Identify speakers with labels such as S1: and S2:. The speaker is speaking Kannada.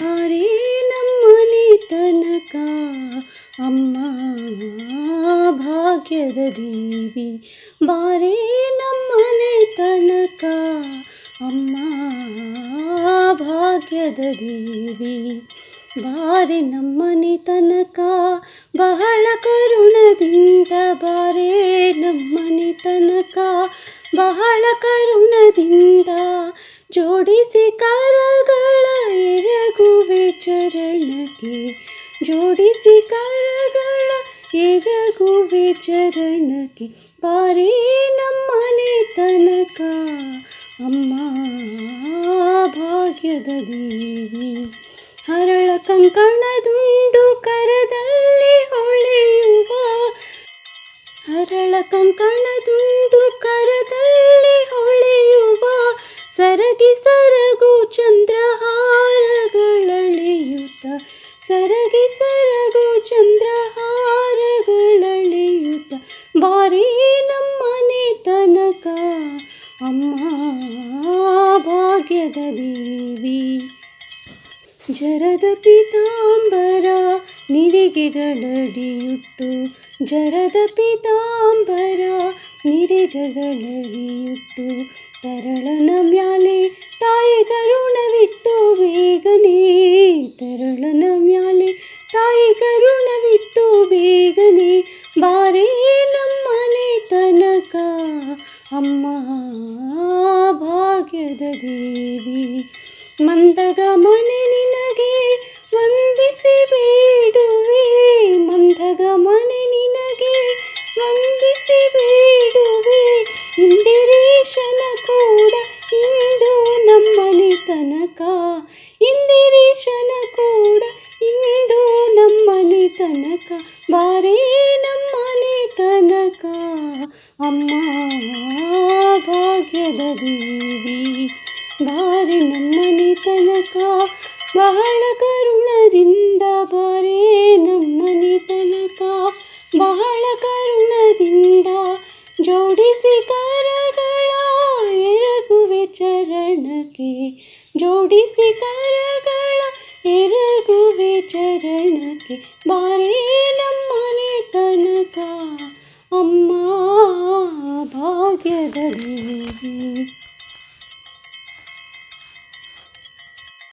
S1: ಬಾರೇ ನಮ್ಮನೆ ತನಕ ಅಮ್ಮ ಭಾಗ್ಯದ ದೇವಿ, ಬಾರೇ ನಮ್ಮನೆ ತನಕ ಅಮ್ಮ ಭಾಗ್ಯದ ದೇವಿ. ಬಾರೆ ನಮ್ಮನೆ ತನಕ ಬಹಳ ಕರುಣದಿಂದ, ಬಾರೆ ನಮ್ಮನೆ ತನಕ ಬಹಳ ಕರುಣದಿಂದ, ಜೋಡಿಸಿ ಕರಗಳ ಎರಗುವೆ ಚರಣಕ್ಕೆ, ಜೋಡಿಸಿ ಕರಗಳ ಎರಗುವೆ ಚರಣಕ್ಕೆ. ಬಾರೆ ನಮ್ಮನೆ ತನಕ ಅಮ್ಮ ಭಾಗ್ಯದ ದೇವಿ. ಹರಳ ಕಂಕಣದುಂಡು ಕರದಲ್ಲಿ ಹೊಳೆಯುವ, ಹರಳ ಕಂಕಣದುಂಡು ಕರದಲ್ಲಿ ಹೊಳೆಯುವ, ಸರಗಿ ಸರಗು ಚಂದ್ರಹಾರಗಳೆಳೆಯುತ್ತ, ಸರಗಿ ಸರಗು ಚಂದ್ರಹಾರಗಳೆಳೆಯುತ್ತ. ಬಾರೇ ನಮ್ಮನೆ ತನಕ ಅಮ್ಮ ಭಾಗ್ಯದ ದೇವಿ. ಜರದ ಪೀತಾಂಬರ ನಿರಿಗೆಗಳಡಿಯುಟ್ಟು, ಜರದ ಪೀತಾಂಬರ ನಿರಿಗೆಗಳಡಿಯುಟ್ಟು, ತರಳನ ಮ್ಯಾಲೆ ತಾಯಿ ಕರುಣವಿಟ್ಟು ಬೇಗನೆ, ತರಳನ ಮ್ಯಾಲೆ ತಾಯಿ ಕರುಣವಿಟ್ಟು ಬೇಗನೆ. ಬಾರೇ ನಮ್ಮನೆ ತನಕ ಅಮ್ಮ ಭಾಗ್ಯದ ದೇವಿ. ಮಂದಗಮನೆ ನಿನಗೆ ವಂದಿಸಿ ಬೇಡುವೆ, ಮಂದಗಮನೆ ನಿನಗೆ ವಂದಿಸಿ ಬೇಡುವೆ. ಇಂದಿರೇಶನ ಕೂಡ ಇಂದು ನಮ್ಮನೆ ತನಕ, ಇಂದಿರೇಶನ ಕೂಡ ಇಂದು ನಮ್ಮನೆ ತನಕ. ಬಾರೇ ನಮ್ಮನೆ ತನಕ ಅಮ್ಮ ಭಾಗ್ಯದ ದೇವಿ. ಬಾರೆ ನಮ್ಮನೆ ತನಕ ಬಹಳ ಕರುಣದಿಂದ, ಬಾರೆ ನಮ್ಮನೆ ತನಕ ಬಹಳ ಕರುಣದಿಂದ, ಜೋಡಿಸಿ ಕರಗಳ ಎರಗುವೆ ಚರಣಕ್ಕೆ, ಜೋಡಿಸಿ ಕರಗಳ ಎರಗುವೆ ಚರಣಕ್ಕೆ. ಬಾರೆ ನಮ್ಮನೆ ತನಕ ಅಮ್ಮ ಭಾಗ್ಯದ